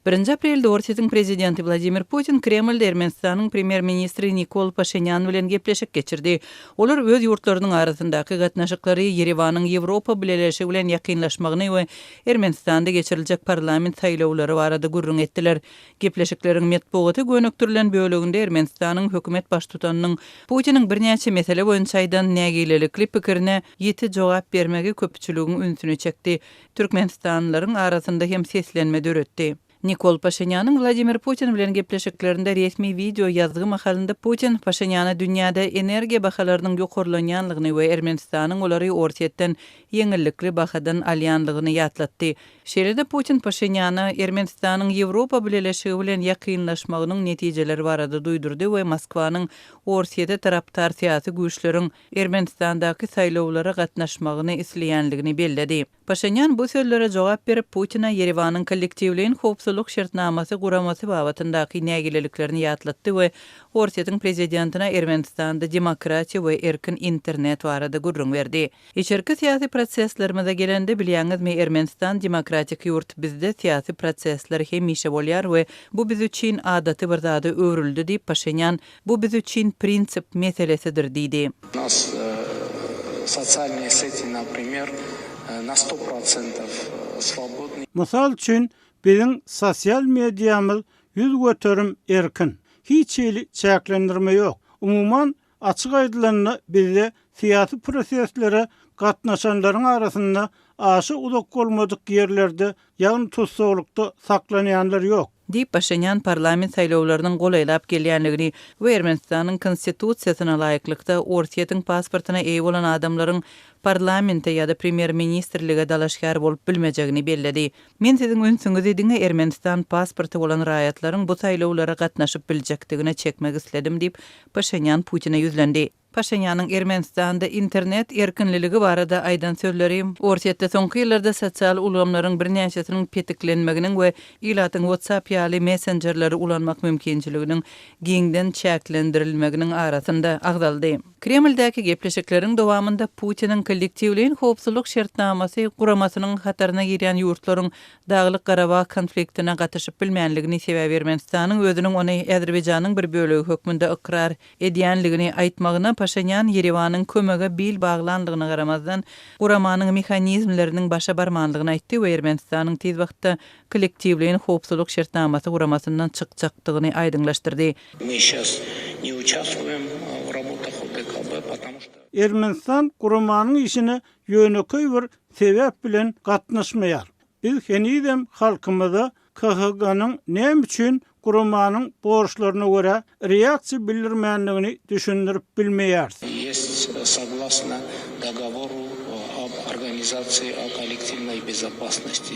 1 aprelde Orset'in prezidenti Vladimir Putin Kreml'de Ermenistan'ın premier-ministri Nikol Pashinyan bilen gepleşik geçirdi. Olar öz yurtlarının arasındaki gatnaşıkları Yerevan'ın Avropa bileşigi bilen yakınlaşmagyny we Ermenistan'da geçirilecek parlament saýlawlary barada gurrun etdiler. Gepleşiklerin metbuaty gönöktürlen bölегinde Ermenistan'ın hökümet baştutannyň Putin'in birnäçe mesele boýunça aýdan nägilelikli pikirine ýeti jogap bermegi köpçüligiň ünsüni çekdi. Türkmenistanlylaryň arasynda hem seslenme döretdi. Nikol Pashinyan'ın Vladimir Putin bilen gepleşiklerinde resmi video yazdığı makalında Putin Pashinyan'a dünyada energiya bahalarynyň ýokarlanýanlygyny we Ermenistan'ın olary Orset'den ýeňillikli bahadan alýanlygyny ýatlatdy. Şeýlede Putin Pashinyan'a Ermenistan'ın Ýewropa bileşigi bilen ýakynlaşmagynyň netijeleri barada duýdurdy we Moskwanyň Orset'e taraptar syýasy güýçleriň Ermenistandaky saýlawlara gatnaşmagyny isleýänligini belledi. Pashinyan bu sözlere jogap berip Putin'a Yerewanyň kollektiwligiň howpsuzlyk şertnamasy guramasy babatyndaky nägileliklerini ýatlatdy we Orset'in prezidentina Ermenistanda demokratiýa we erkin internet barada gurrun berdi. İçerki syýasy proseslerimize gelende bilýäňizmi, Ermenistan demokratik ýurt, bizde syýasy prosesler hemişe bolýar we bu biz üçin adaty bir zady öwrüldi diýip Pashinyan bu biz üçin prinsip meselesidir diýdi. Нас социальные сети, например, на 100% свободны. Misal üçin bizim sosial mediýamyz ýüz göterim erkin. Hiç ýeli çäklendirme ýok. Umuman açyk aýdylanyny bizde syýasy proseslere gatnaşanlaryň arasynda aşy uzak bolmadyk ýerlerde ýagny tutsaglykda saklanýanlar ýok. Diýip Pashinyan parlament saýlawlarynyň golaýlap gelýänligini we Ermenistanyň konstitusiýasyna laýyklykda Orset'in pasportyna eýe bolan adamlaryň parlamente ýa-da premier-ministrlige dalaşkar bolup bilmejegini belledi. Men siziň ünsüňizi diňe Ermenistan pasporty bolan raýatlaryň bu saýlawlara gatnaşyp biljekdigine çekmek isledim diýip Pashinyan Putin'e ýüzlendi. Pashinyan'ın Ermenistan'da internet erkinliligi barada aýdan sözleri Orset'de soňky ýyllarda sosial ulamlaryň birnäçesiniň petiklenmeginiň we ilatyň WhatsApp ýaly messengerleri ulanmak mümkinçiliginiň giňden çäklendirilmeginiň arasynda agdaldy. Kremldäki gepleşikleriň dowamında Putin'in kollektiwligiň howpsuzlyk şertnamasy guramasynyň hataryna girýän ýurtlaryň Daglyk Garabag konfliktine gatyşyp bilmänligini sebäp Ermenistanyň özüniň ony Äzerbeýjanyň bir bölegi hökmünde ikrar edýänligini aýtmagyna Pashinyan Yerewanyň kömege bil baglanlygyna garamazdan guramanyň mehanizmleriniň başa barmanlygyny aýtdy we Ermenistanyň tez wagtda kollektiwligiň howpsuzlyk şertnamasy guramasyndan çykjakdygyny aýdyňlaşdyrdy. Мы сейчас не участвуем в работах ОДКБ, потому что Ermenistan guramanyň işini ýöneköy bir sebäp bilen gatnaşmaýar. Biz henidem halkymyza KHG-nyň näme üçin guramanyň borçlaryna görä reaksiýa bildirmänligini düşündirip bilmeýäris. есть согласно договору об организации о коллективной безопасности.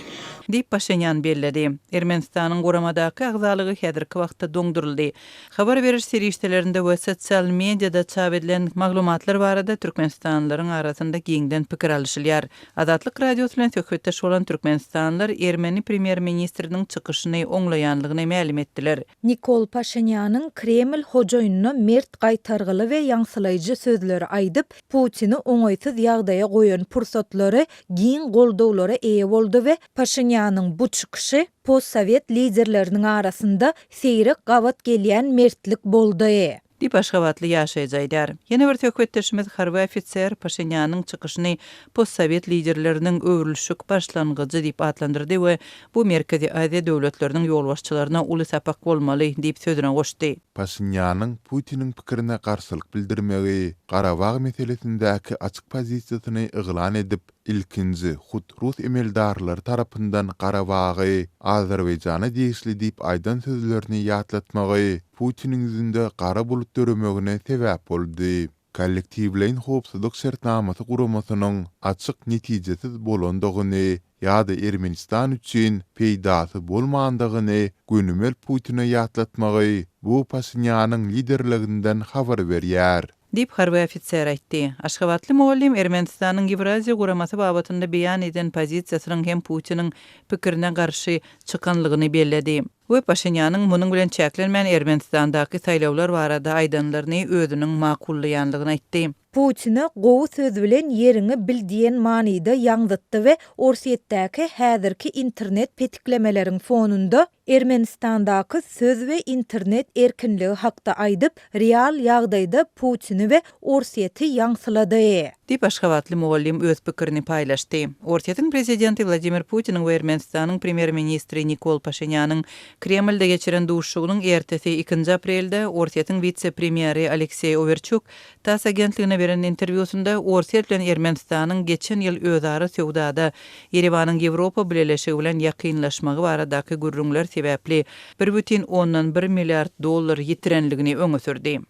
diýip Pashinyan belledi. Ermenistanyň guramadaky agzalygy häzirki wagtda doňduruldy. Habar beriş serişdelerinde we sosial mediada çap edilen maglumatlar barada Türkmenistanlylaryň arasynda giňden pikir alýşylýar. Azatlyk radiosu bilen söhbetdeş bolan Türkmenistanlylar Ermeni premier-ministriniň çykyşyny oňlaýanlygyny ma'lum etdiler. Nikol Pashinyan'ın Kreml hojoýunyna mert gaýtargyly we ýaňsylaýjy sözleri aýdyp, Putin'i oňaýsyz ýagdaýa goýan pursatlary giň goldawlara eýe boldy we Pashinyan'ın bu çykyşy postsovet liderleriniň arasynda seýrek gawat gelýän mertlik boldy. Diýip Aşgabatly ýaşaýjaýlar. Ýene bir söhbetdeşimiz harby ofitser Pashinyan'ın çykyşyny postsovet liderleriniň öwrülşük başlangyjy diýip adlandyrdy we bu Merkezi Aziýa döwletleriniň ýolbaşçylaryna uly sapak bolmaly diýip sözüne goşdy. Pashinyan'ın Putin'in pikirine garşylyk bildirmegi, Garabag meselesindäki açyk pozisiýasyny yglan edip, ilkinji Rus emeldarlary tarapyndan Garabagy Azerbeýjana diýişli diýip aýdan sözlerini ýatlatmagy Putin'in ýüzünde gara bulut döremegine sebäp boldy. Kollektiwligiň howpsuzlyk şertnamasy guramasynyň açyk netijesiz bolandygyny ýa-da Ermenistan üçin peýdasy bolmandygyny günümel Putin'e ýatlatmagy bu Pashinyan'ın liderliginden habar berýär. Diýip harby ofitser aýtdy. Aşgabatly muallim Ermenistanyň Ýewraziýa guramasy babatynda beýan eden pozisiýasynyň hem Putin'in pikirine garşy çykanlygyny belledi. we Paşinyan'ın munun bilen çäklenmän Ermenistandaky saýlawlar barada aýdanlaryny özüniň makullyýanlygyny aýtdy. Putin'i gowy söz bilen ýerini bildiýen manyda ýaňdytdy we Orsetdäki häzirki internet petiklemeleriň fonunda Ermenistandaky söz we internet erkinligi hakda aýdyp, real ýagdaýda Putin'i we Orset'i ýaňsylady. Dip Aşgabatly mugallim öz pikirini paýlaşdy. Orset'in prezidenti Vladimir Putin'in we Ermenistanyň premier ministri Nikol Paşinyan'ın Kremlde geçiren duşugynyň ertesi 2 aprelde Orset'in vitse-premieri Aleksey Overchuk TASS agentligine beren interwýusunda Orset bilen Ermenistanyň geçen ýyl özara söwdada Yerewanyň Ýewropa bileşigi bilen ýakynlaşmagy baradaky gürrüňler sebäpli 1,1 milliard dollar ýitirenligini öňe sürdi.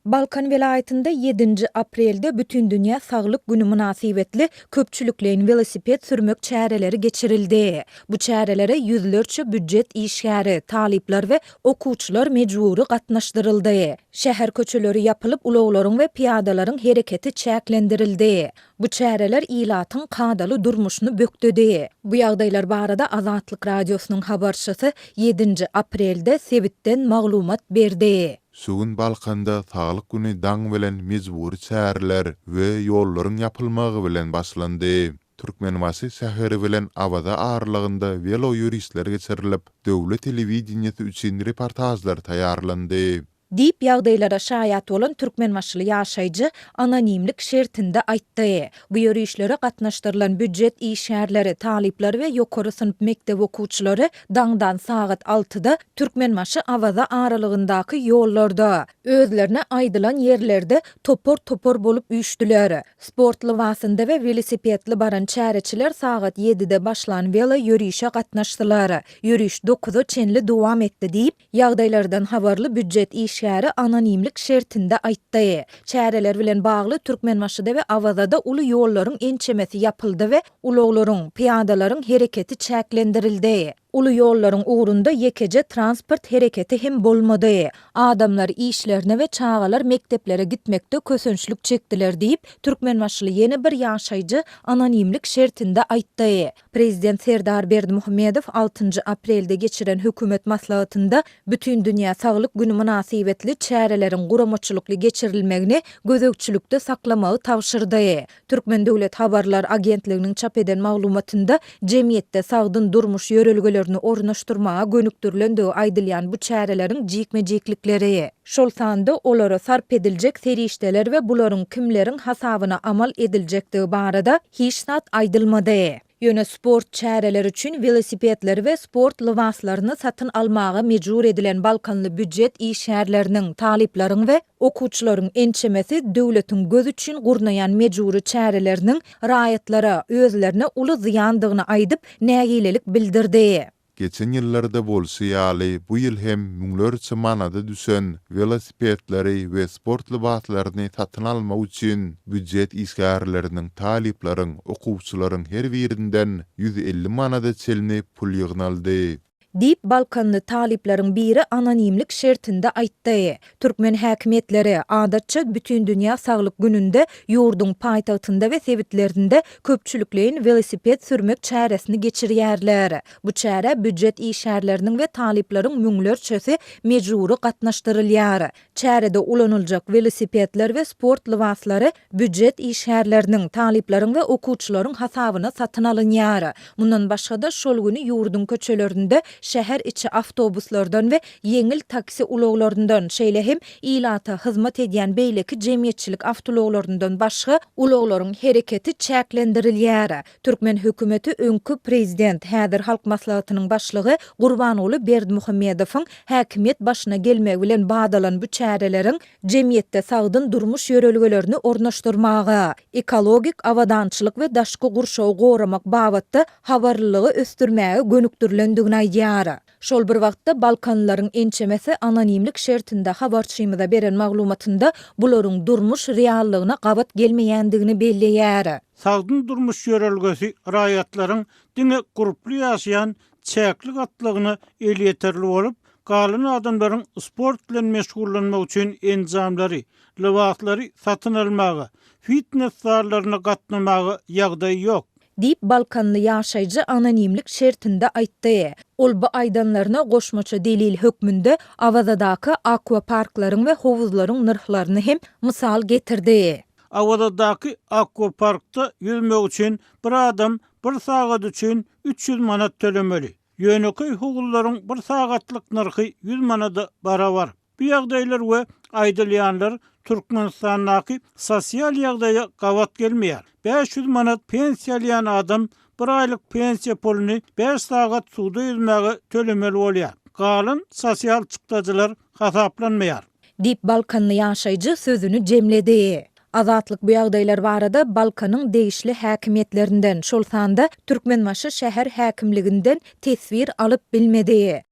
Balkan welaýatynda 7 aprelde Bütün Dünya Saglyk Güni münasibetli köpçülüklerin velosiped sürmek çäreleri geçirildi. Bu çärelere yüzlerçe büdjet işgäri, talipler we okuwçylar mejburi gatnaşdyryldy. Şäher köçeleri yapılıp ulaglaryň we piyadalaryň hereketi çäklendirildi. Bu çäreler ilatyň kadaly durmuşyny bökdedi. Bu ýagdaýlar barada Azatlyk radiosynyň habarçysy 7 aprelde Sebitden maglumat berdi. Sugun Balkanda Saglyk Güni daň bilen mejburi çäreler we ýollaryň yapylmagy bilen başlandy. Türkmenwasy şäheri bilen awada aralygynda velo ýürüşler geçirilip, döwlet telewizionyasy üçin reportajlar taýýarlandy. Dip ýagdaýlara şaýat bolan türkmenmaşly ýaşaýjy anonimlik şertinde aýtdy. Bu ýürüşlere gatnaşdyrylan büdjet işgärleri, talipler we ýokary synp mektep okuwçylary daňdan sagat 6-da türkmenmaşy awaza aralygyndaky ýollarda özlerine aýdylan ýerlerde topor bolup üýtdiler. Sport lywasynda we velosipedli baran çäreçiler sagat 7-de başlan velo ýürüşe gatnaşdylar. Ýürüş 9-a çenli dowam etdi diýip ýagdaýlardan habarly büdjet işgäri anonimlik şertinde aýtdy. Çäreler bilen bagly Türkmenmaşyda we awazada uly ýollaryň ençemesi yapyldy we ulaglaryň, piyadalaryň hereketi çäklendirildi. Uly ýollaryň ugrunda ýekece transport hereketi hem bolmady. Adamlar işlerine we çağalar mekteplere gitmekde kösünçlük çekdiler diýip Türkmenmaşly ýene bir ýaşaýjy anonimlik şertinde aýtdy. Prezident Serdar Berdimuhammedow 6 aprelde geçiren hökümet maslahatynda Bütün Dünya Saglyk Güni münasibetli çäreleriň guramaçylykly geçirilmegini gözegçilikde saklamagy tawşyrdy. Türkmen Döwlet Habarlar Agentliginiň çap eden maglumatynda jemgyýetde sagdyn durmuş ýörelgelerini ornaşdyrmaga gönükdürilendigi aýdylýan bu çäreleriň jikme-jiklikleri. Şol sanda olara sarp ediljek serişdeler we bularyň kimleriň hasabyna amal ediljekdigi barada hiç zat aýdylmady. Ýöne sport çäreleri üçin velosipedler we sport lywaslaryny satyn almaga mejbur edilen Balkanly büdjet işgärleriniň, talipleriň we okuwçylaryň ençemesi döwletiň göz üçin gurnaýan mejburi çäreleriniň raýatlara özlerine uly ziýandygyny aýdyp nägilelik bildirdi. Geçen ýyllarda bolsa ýaly bu ýyl hem müňlerçe manada düşen velosipedleri we sport lybaslaryny satyn almak üçin büdjet işgärleriniň, taliplaryň, okuwçylaryň her birinden 150 manada çelinip pul ýygnaldy. Dip Balkanlı talipleriň biri anonimlik şertinde aýtdy. Türkmen häkimetleri adatça Bütün Dünya Saglyk Gününde ýurduň paýtagtynda we sebitlerinde köpçülüklerin velosiped sürmek çäresini geçirýärler. Bu çäre büdjet işgärleriniň we talipleriň müňlerçesi mejburi gatnaşdyrylýar. Çärede ulanıljak velosipedler we sport lywaslary büdjet işgärleriniň, talipleriň we okuwçylaryň hasabyna satyn alynýar. Mundan başga da şol güni ýurduň köçelerinde şäher içi awtobuslardan we yeňil taksi ulaglaryndan şeýle hem ilata hyzmat edýän beýleki jemgyýetçilik awtologlaryndan başga ulaglaryň hereketi çäklendirilýär. Türkmen hökümeti öňkü prezident häzir halk maslahatynyň başlygy Gurbanoğlu Berdimuhammedowyň häkimet başyna gelmegi bilen badalan bu çäreleriň jemgyýetde sagdyn durmuş ýörelgelerini ornaşdyrmaga, ekologik awadançylyk we daşky gurşawy goramak babatda habarlylygy östürmäge gönükdürilendigini aýdýar. Şol bir wagtda Balkanlaryň ençemesi anonimlik şertinde habarçymyza beren maglumatynda bularyň durmuş reallygyna gabat gelmeýändigini belleýär. Sagdyn durmuş ýörelgesi raýatlaryň diňe guruply ýaşaýan çäklik atlygyny elýeterli bolup, galan adamlaryň sport bilen meşgullanmak üçin enzamlary, lywaslary satyn almagy, fitness zallarına gatnamagy ýagdaý ýok. deyip Balkanlı yaşayıcı anonimlik şertinde aýtdy. Ol bu aýdanlaryna goşmaça delil hökmünde Avazadaki akvaparkların ve hovuzların nırhlaryny hem mysal getirdi. Avazadaki akvaparkta yüzmek için bir adam bir sagat için 300 manat tölemeli. Yönököy howuzlaryň bir sagatlyk narhy 100 manada barabar. Bu ýagdaýlar we aýdylýanlar Türkmenistanyň sosial ýagdaýa gawat gelmeýär. 500 manat pensiýalyan adam bir aýlyk pensiýa puluny 5 sagat suda yüzmäge tölemeli bolýar. Galan sosial çykdadylar hasaplanmaýar. Deyip Balkanlı yaşayıcı sözünü cemledi. Azatlyk bu ýagdaýlar barada Balkanyň degişli häkimetlerinden şol sanda Türkmenbaşy şäher häkimliginden tesvir alyp bilmedi.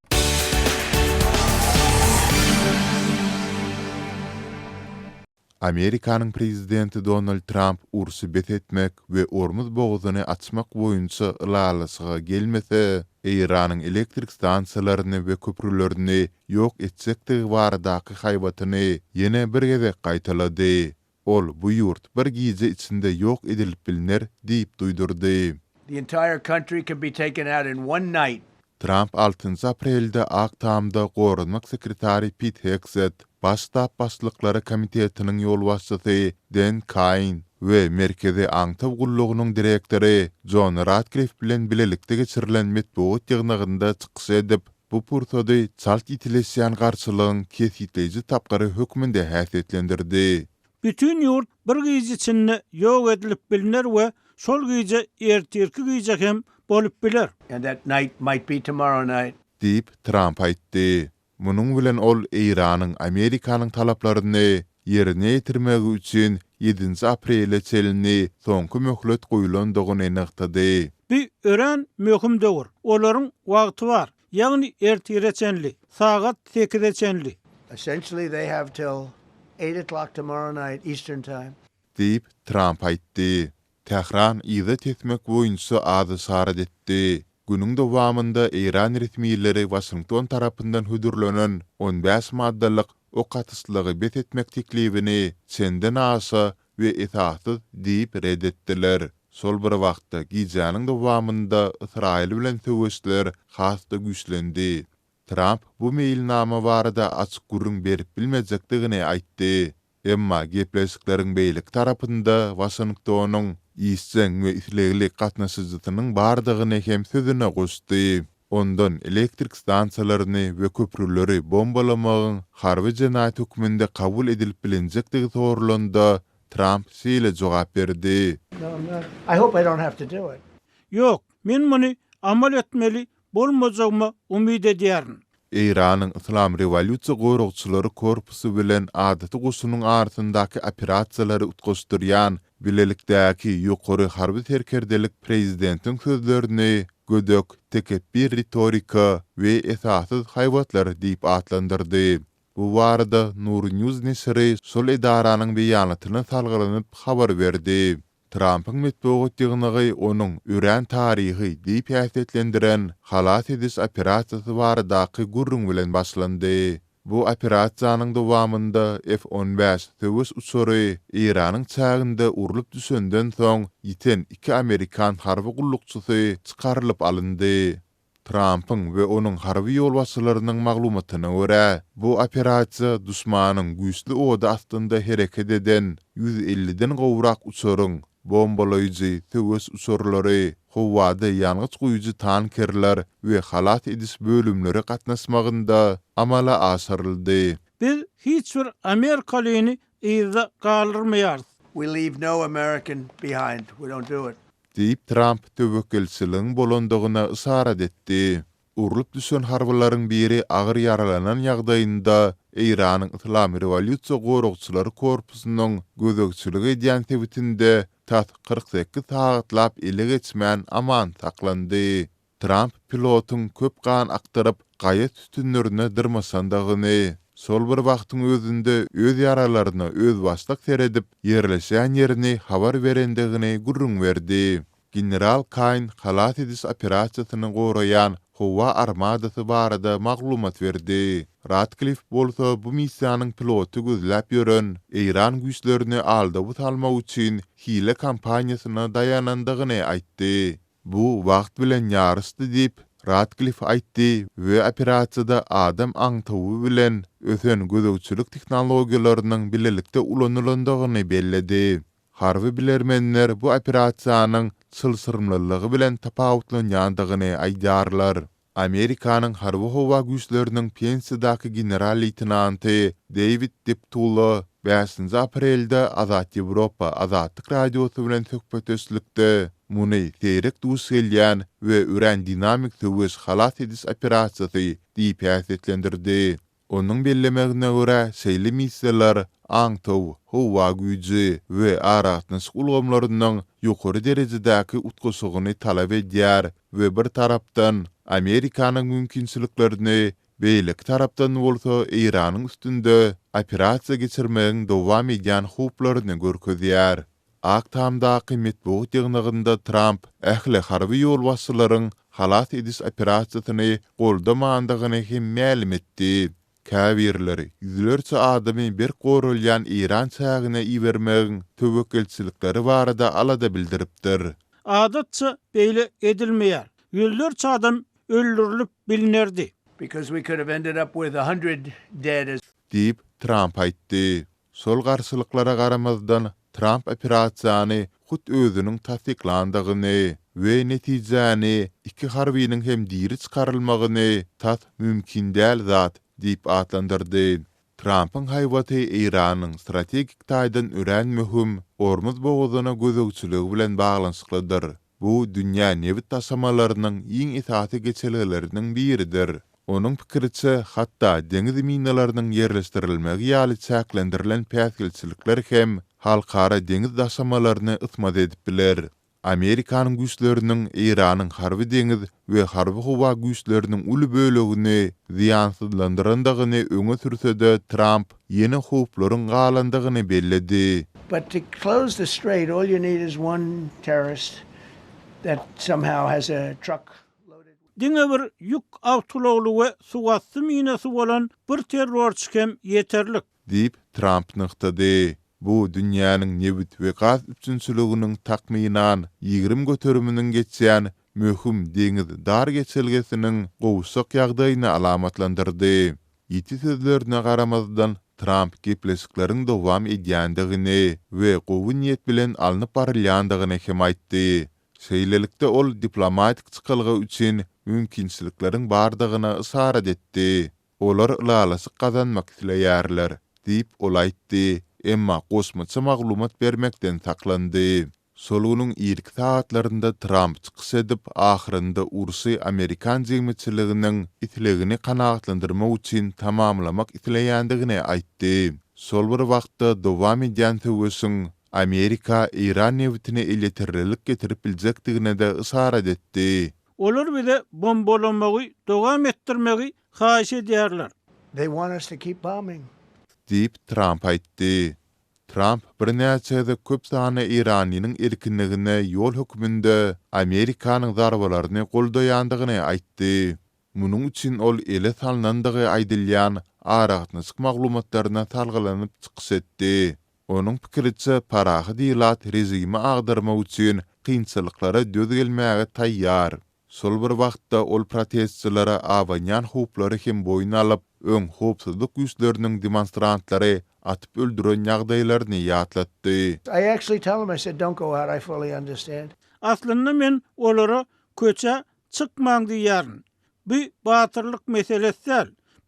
Amerikanyň prezidenti Donald Trump ursy bet etmek we Ormuz boğazyny açmak boýunça ılalysyga gelmese, Iranyň elektrik stansiýalaryny we köprülerini ýok etsekdigi baradaky haýbatyny ýene bir gezek gaýtalady. Ol bu ýurt bir gize içinde ýok edilip biliner diýip duýdurdy. The entire country can be taken out in one night. Trump 6 aprelde Aktamda Gorunmak sekretari Pete Hegseth, Baştap Başlyklary Komitetiniň ýol başçysy Dan Cain we Merkezi Aňtaw gullugynyň direktori John Ratcliffe bilen bilelikde geçirilen metbuat ýygnygynda çykyş edip, bu pursady çalt itileşýän garçylygyň kesitleýiji tapgary hökmünde häsiýetlendirdi. Bütün ýurt bir gyzy içinde ýok edilip biliner we şol gyzy ertirki gyzy hem bolup biler. And that night might be tomorrow night. Deyip Trump aýtdy. Munuň bilen ol Iranyň Amerikanyň talaplaryny ýerine ýetirmegi üçin 7 aprelde çelini soňky möhlet goýulandygyny ňaktady. Bir ören möhüm döwür. Olaryň wagty bar. Ýagny ertireçenli, sagat 8-çenli. Essentially, they have till 8 o'clock tomorrow night Eastern Time. Deyip Trump aýtdy. Tehran ýygy etmek boýunça ady sarat etdi. Günüň dowamında Iran resmiýetleri Washington tarapyndan hüdürlenen 15 maddalyk okatyslygy bet etmek teklibini senden asa we itaatsyz diýip reddetdiler. Sol bir wagtda gijanyň dowamında Israil bilen töwüşler hasda güýçlendi. Trump bu meýilnama barada açyk gurrun berip bilmejekdigini aýtdy. Emma gepleşikleriň beýlik tarapynda Washingtonyň ýyşçan we isleglik gatnaşyjytynyň bardygyny hem sözüne goşdy. Ondan elektrik stansiýalaryny we köprüleri bombalamagyň harby jenaýat hökmünde kabul edilip bilinjekdigi sorulanda Trump şeýle jogap berdi. No, I'm not. I hope I don't have to do it. Ýok, men muny amal etmeli bolmajagyma umyt edýärin. Iranyň Islam Rewolýusiýa gorugçylary korpusu bilen adaty goşunyň artyndaky operasiýalary utgaşdyrýan bilelikdäki ýokary harby terkerdelik prezidentiň sözlerini gödök, tekebbir retorika we esasyz haýwatlar diýip atlandyrdy. Bu barada Nur News nesiri şol edaranyň beýanatyny salgylanyp habar berdi. Trump'ın metbuat ýygnygy onuň ören tarihi diýip häsiýetlendiren halat edis operasiýasy baradaky gurrun bilen başlandy. Bu operasiýanyň dowamında F-15 töwüs uçury Iranyň çagynda urulyp düşenden soň ýiten 2 Amerikan harby gullukçysy çykarylyp alyndy. Trump'ın we onuň harby ýolbaşçylarynyň maglumatyna görä, bu operasiýa düşmanyň güýçli oda astynda hereket eden 150-den gowrak uçuryň bombalaýjy töwüs uçurlary, howada ýangys goýujy tankerler we halat edis bölümleri gatnaşmagynda amala aşyryldy. Biz hiç bir Amerikalyny ýyza galyrmaýarys. We leave no American behind. We don't do it. Deyip Trump töwekkelçiligiň bolandygyna isarat etdi. Urulyp düşen harbylaryň biri agyr yaralanan ýagdaýynda Iranyň Islam Rewolýusiýa gorugçylary korpusynyň gözegçiligi edýän tebitinde 48 sagatlap ele geçmän aman saklandy. Trump pilotyň köp gan aktaryp gaýet tütünlerine dyrmasandagyny, sol bir wagtyň özünde öz yaralaryny öz başlyk seredip ýerleşen ýerini habar berendigini gurrun berdi. General Cain halat edis operasiýasyny goraýan Howa armadasy barada maglumat berdi. Radcliffe bolsa bu misyanyň pilotu gözläp ýören İran güýçlerini aldap almak üçin hile kampaniýasyna dayanandygyny aýtdy. Bu wagt bilen ýarysdy diýip Radcliffe aýtdy we operasiýada adam aňtawy bilen ösen gözegçilik tehnologiýalarynyň bilelikde ulanýandygyny belledi. Harby bilermenler bu operasiýanyň sylsyrmlylygy bilen tapawutlanýandygyny aýdarlar. Amerikanyň harby howa güýçleriniň pensiýadaky general-leytenanty David Deptula 5 aprelde Azat Ýewropa Azatlyk radiosy bilen söhbetleşlikde muny teýrek duş gelýän we üren dinamik töwes halat edis operasiýasy diýip ýaşatlendirdi. Onuň bellemegine görä şeýle missiýalar aňtaw, howa güýji we aratnyş ulgamlarynyň ýokary derejedäki utgusygyny talap edýär we bir tarapdan Amerikanyň mümkinçiliklerini beýlik tarapdan bolsa İranyň üstünde operasiýa geçirmegiň dowam edýän huplaryny görkezýär. Aktamdaky metbuat ýygnygynda Trump ähli harby ýolbaşçylaryň halat edis operasiýasyny goldamagandygyny hem ma'lum etdi. Käbirleri yüzlerce adamy bir gorulýan İran çägine iýermegiň töwekelçilikleri barada alada bildiripdir. Adatça beýle edilmeýär. Yüzlerce adam öldürilip bilinerdi. Because we could have ended up with 100 dead as Diýip Trump aýtdy. Sol garşylyklara garamazdan Trump operasiýany hut özüniň tasdiklandygyny we netijäni iki harbynyň hem diri çykarylmagyny tat mümkin däl zat diýip atlandyrdy. Trump'ın haýwaty İranyň strategik taýdan ören möhüm ormuz boğazına gözegçiligi bilen baglanşyklydyr. Bu dünýä newit taşamalarynyň iň esasy geçelgilerinden biridir. Onuň pikiriçe hatda deňiz minalarynyň yerleşdirilmegi ýaly çäklendirilen päsgelçilikler hem halkara deňiz taşamalaryny ysmat edip biler. Amerikanyň güýçleriniň İranyň harby deňiz we harby howa güýçleriniň uly bölegini ziýansızlandyrandygyny öňe sürse-de Trump ýene howplaryň galandygyny belledi. but to close the strait, all you need is one terrorist that somehow has a truck loaded. Diňe bir ýük awtologly we suwatly minasy bolan bir terrorçykem ýeterlik. Diýip Trump nykdy. Bu dünýäniň newit we gaz üçinçiliginiň takmynan 20 göterüminiň geçýän möhüm deňiz dar geçelgesiniň gowşak ýagdaýyny alamatlandyrdy. Ýeti sözlerine garamazdan Trump gepleşikleriň dowam edýändigini we gowy niýet bilen alnyp barylýandygyny hem aýtdy. Şeýlelikde ol diplomatik çykylgy üçin mümkinçilikleriň bardygyna ysara etdi. Olar lalasy kazanmak isleýärler diýip ol aýtdy. Emma kosmaça maglumat bermekden saklandy. Solunyň ilk saatlarynda Trump çykyş edip ahyrynda Ursy Amerikan jemgyçiliginiň itlegini kanagatlandyrmak üçin tamamlamak isleýändigini aýtdy. Sol bir wagtda dowam edýän töwesiň Amerika İran newitine eletirlik getirip biljekdigine de ysara etdi. Olar bize bombalamagy dowam etdirmegi haýyş edýärler. They want us to keep bombing. Diýip Trump aýtdy. Trump bir näçede köp sany İranyň erkinligine ýol hökmünde Amerikanyň zarbalaryny goldaýandygyny aýtdy. Munyň üçin ol ele salnandygy aýdylýan aratnysk maglumatlaryna talgylanyp çykyş etdi. Onuň pikiriçe parahy diýilat rejimi agdarmak üçin kynçylyklara döz gelmäge taýýar. Sol bir wagtda ol protestçilere awanyan huplary hem boyun alyp öň howpsuzlyk güýçleriniň demonstrantlary atyp öldüren ýagdaýlaryny ýatlatdy. I actually tell them, I said, don't go out, I fully understand. Aslında men olara köçe çykmaň diýärm. Bu batyrlyk meselesi,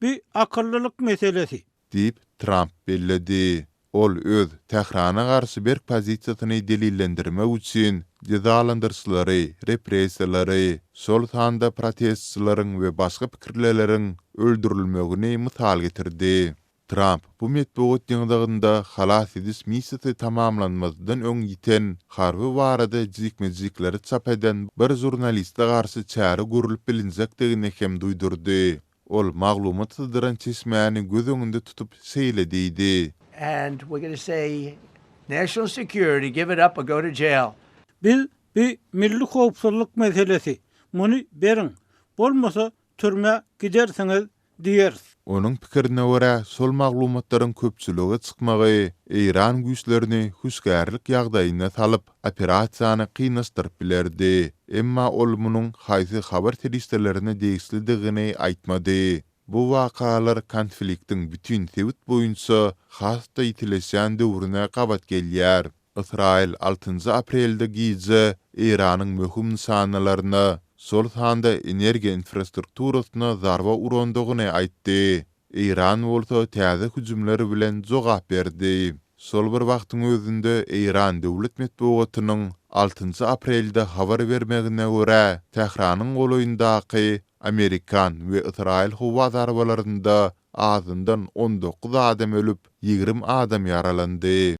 bu akyllylyk meselesi. Diýip Trump belledi. Ol öz Tehrana garşy bir pozisiýasyny delillendirmek üçin cezalandyrşylary, repressiýalary, sol sanda protestçilaryň we başga pikirleriň öldürilmegini mysal getirdi. Trump bu metbuat ýygnygynda halas edis missiýasy tamamlanmazdan öň ýiten harby barada jikmejikleri çap eden bir jurnalistge garşy çäre görülip bilinjekdigini hem duýdurdy. Ol maglumat sızdıran çeşmäni göz öňünde tutup seýledi. And we're going to say, national security, give it up or go to jail. Biz bir milli howpsuzlyk meselesi. Muny beriň. Bolmasa türme gidersiňiz diýeriz. Onun pikirine göre sol maglumatların köpçülüğe çıkmagy İran güýçlerini hüsgärlik ýagdaýyna salyp operasiýany kynastyrıp bilerdi. Emma ol munyň haýsy habar teristlerine degislidigini aýtmady. Bu wakalar konfliktiň bütün sebit boýunça hasda ýitileşen döwrüne gabat gelýär. Israil 6 aprelde gije İranyň möhüm nisanalaryna sol sanda energiýa infrastrukturasyna zarba urandygyny aýtdy. İran bolsa täze hüjümleri bilen jogap berdi. Sol bir wagtyň özünde İran döwlet medeniýetynyň 6 aprelde habar bermegine görä Tehranyň golaýyndaky Amerikan we Israil howa zarbalarynda azyndan 19 adam ölüp 20 adam yaralandy.